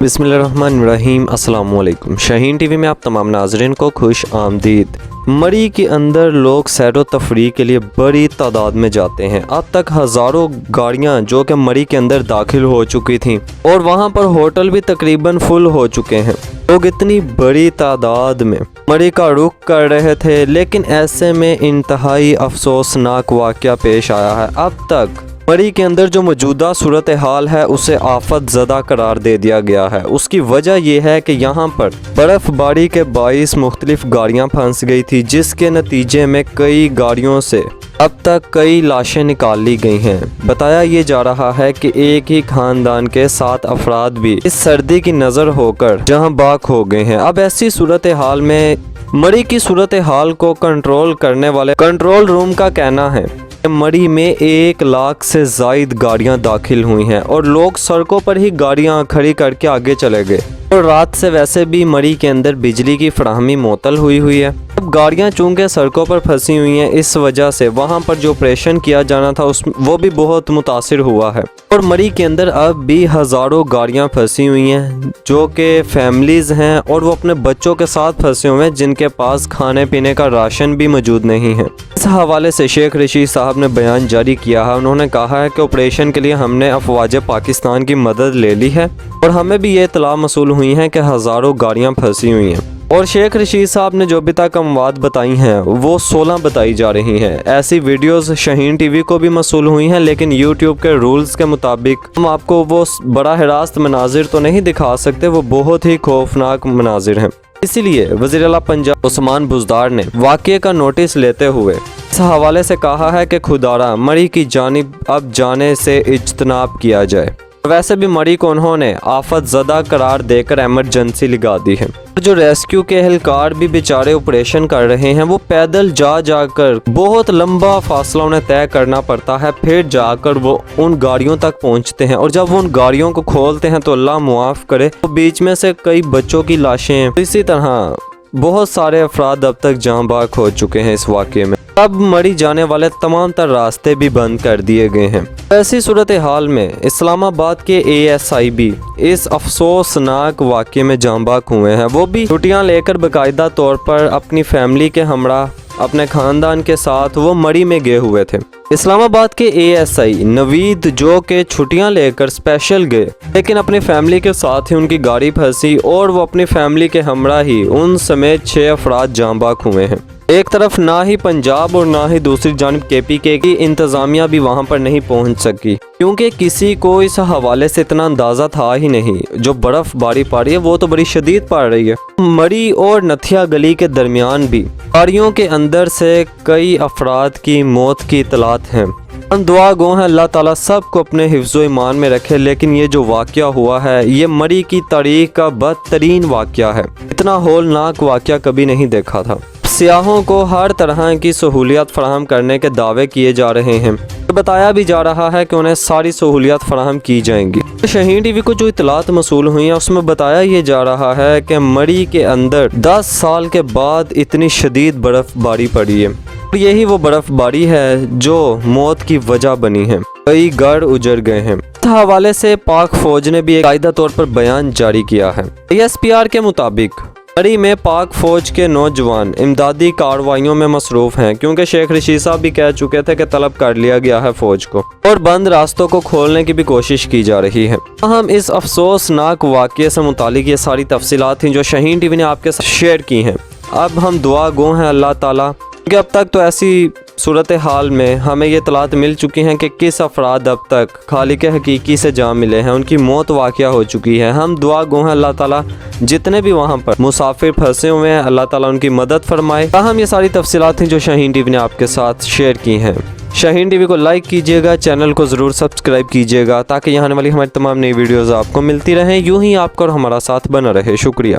بسم اللہ الرحمن الرحیم۔ السلام علیکم۔ شاہین ٹی وی میں آپ تمام ناظرین کو خوش آمدید۔ مری کے اندر لوگ سیر و تفریح کے لیے بڑی تعداد میں جاتے ہیں۔ اب تک ہزاروں گاڑیاں جو کہ مری کے اندر داخل ہو چکی تھیں اور وہاں پر ہوٹل بھی تقریباً فل ہو چکے ہیں۔ لوگ اتنی بڑی تعداد میں مری کا رخ کر رہے تھے، لیکن ایسے میں انتہائی افسوسناک واقعہ پیش آیا ہے۔ اب تک مری کے اندر جو موجودہ صورتحال ہے اسے آفت زدہ قرار دے دیا گیا ہے۔ اس کی وجہ یہ ہے کہ یہاں پر برف باری کے باعث مختلف گاڑیاں پھنس گئی تھی، جس کے نتیجے میں کئی گاڑیوں سے اب تک کئی لاشیں نکال لی گئی ہیں۔ بتایا یہ جا رہا ہے کہ ایک ہی خاندان کے 7 افراد بھی اس سردی کی نظر ہو کر جہاں باک ہو گئے ہیں۔ اب ایسی صورتحال میں مری کی صورتحال کو کنٹرول کرنے والے کنٹرول روم کا کہنا ہے مری میں 1 لاکھ سے زائد گاڑیاں داخل ہوئی ہیں اور لوگ سڑکوں پر ہی گاڑیاں کھڑی کر کے آگے چلے گئے، اور رات سے ویسے بھی مری کے اندر بجلی کی فراہمی معطل ہوئی ہے۔ اب گاڑیاں چونکہ سڑکوں پر پھنسی ہوئی ہیں، اس وجہ سے وہاں پر جو آپریشن کیا جانا تھا وہ بھی بہت متاثر ہوا ہے، اور مری کے اندر اب بھی ہزاروں گاڑیاں پھنسی ہوئی ہیں جو کہ فیملیز ہیں اور وہ اپنے بچوں کے ساتھ پھنسے ہوئے ہیں، جن کے پاس کھانے پینے کا راشن بھی موجود نہیں ہے۔ اس حوالے سے شیخ رشید صاحب نے بیان جاری کیا ہے۔ انہوں نے کہا ہے کہ آپریشن کے لیے ہم نے افواج پاکستان کی مدد لے لی ہے اور ہمیں بھی یہ اطلاع موصول ہوئی ہے کہ ہزاروں گاڑیاں پھنسی ہوئی ہیں، اور شیخ رشید صاحب نے جو بھی تک اموات بتائی ہیں وہ 16 بتائی جا رہی ہیں۔ ایسی ویڈیوز شاہین ٹی وی کو بھی موصول ہوئی ہیں، لیکن یوٹیوب کے رولز کے مطابق ہم آپ کو وہ براہ راست مناظر تو نہیں دکھا سکتے، وہ بہت ہی خوفناک مناظر ہیں۔ اسی لیے وزیر اعلیٰ پنجاب عثمان بزدار نے واقعے کا نوٹس لیتے ہوئے اس حوالے سے کہا ہے کہ خدارا مری کی جانب اب جانے سے اجتناب کیا جائے۔ ویسے بھی مری کو انہوں نے آفت زدہ قرار دے کر ایمرجنسی لگا دی ہے۔ جو ریسکیو کے اہلکار بھی بیچارے آپریشن کر رہے ہیں، وہ پیدل جا کر بہت لمبا فاصلہ انہیں طے کرنا پڑتا ہے، پھر جا کر وہ ان گاڑیوں تک پہنچتے ہیں، اور جب وہ ان گاڑیوں کو کھولتے ہیں تو اللہ معاف کرے تو بیچ میں سے کئی بچوں کی لاشیں، اسی طرح بہت سارے افراد اب تک جاں باک ہو چکے ہیں اس واقعے میں۔ اب مری جانے والے تمام تر راستے بھی بند کر دیے گئے ہیں۔ ایسی صورتحال میں اسلام آباد کے ASI بھی اس افسوسناک واقعے میں جاں باک ہوئے ہیں۔ وہ بھی چھٹیاں لے کر باقاعدہ طور پر اپنی فیملی کے ہمراہ اپنے خاندان کے ساتھ وہ مری میں گئے ہوئے تھے۔ اسلام آباد کے ASI نوید جو کہ چھٹیاں لے کر اسپیشل گئے، لیکن اپنی فیملی کے ساتھ ہی ان کی گاڑی پھنسی اور وہ اپنی فیملی کے ہمراہ ہی ان سمیت 6 افراد جاں باک ہوئے ہیں۔ ایک طرف نہ ہی پنجاب اور نہ ہی دوسری جانب KPK کی انتظامیہ بھی وہاں پر نہیں پہنچ سکی، کیونکہ کسی کو اس حوالے سے اتنا اندازہ تھا ہی نہیں۔ جو برف باری پڑ رہی ہے وہ تو بڑی شدید پڑ رہی ہے۔ مری اور نتھیا گلی کے درمیان بھی گاڑیوں کے اندر سے کئی افراد کی موت کی اطلاعات ہیں۔ ہم دعا گو ہیں اللہ تعالیٰ سب کو اپنے حفظ و ایمان میں رکھے، لیکن یہ جو واقعہ ہوا ہے یہ مری کی تاریخ کا بدترین واقعہ ہے۔ اتنا ہولناک واقعہ کبھی نہیں دیکھا تھا۔ سیاحوں کو ہر طرح کی سہولیات فراہم کرنے کے دعوے کیے جا رہے ہیں، بتایا بھی جا رہا ہے کہ انہیں ساری سہولیات فراہم کی جائیں گی۔ شاہین ٹی وی کو جو اطلاعات موصول ہوئی ہیں اس میں بتایا یہ جا رہا ہے کہ مری کے اندر 10 سال کے بعد اتنی شدید برف باری پڑی ہے، اور یہی وہ برف باری ہے جو موت کی وجہ بنی ہے۔ کئی گھر اجڑ گئے ہیں۔ اس حوالے سے پاک فوج نے بھی ایک باقاعدہ طور پر بیان جاری کیا ہے۔ ISPR کے مطابق مری میں پاک فوج کے نوجوان امدادی کارروائیوں میں مصروف ہیں، کیونکہ شیخ رشید صاحب بھی کہہ چکے تھے کہ طلب کر لیا گیا ہے فوج کو، اور بند راستوں کو کھولنے کی بھی کوشش کی جا رہی ہے۔ ہم اس افسوسناک واقعے سے متعلق یہ ساری تفصیلات ہیں جو شاہین ٹی وی نے آپ کے ساتھ شیئر کی ہیں۔ اب ہم دعا گو ہیں اللہ تعالیٰ کہ اب تک تو ایسی صورتحال میں ہمیں یہ اطلاعات مل چکی ہیں کہ کس افراد اب تک خالق حقیقی سے جا ملے ہیں، ان کی موت واقعہ ہو چکی ہے۔ ہم دعا گو ہیں اللہ تعالیٰ جتنے بھی وہاں پر مسافر پھنسے ہوئے ہیں اللہ تعالیٰ ان کی مدد فرمائے۔ تاہم یہ ساری تفصیلات ہیں جو شاہین ٹی وی نے آپ کے ساتھ شیئر کی ہیں۔ شاہین ٹی وی کو لائک کیجیے گا، چینل کو ضرور سبسکرائب کیجیے گا تاکہ یہاں آنے والی ہماری تمام نئی ویڈیوز آپ کو ملتی رہیں، یوں ہی آپ کا اور ہمارا ساتھ بنا رہے۔ شکریہ۔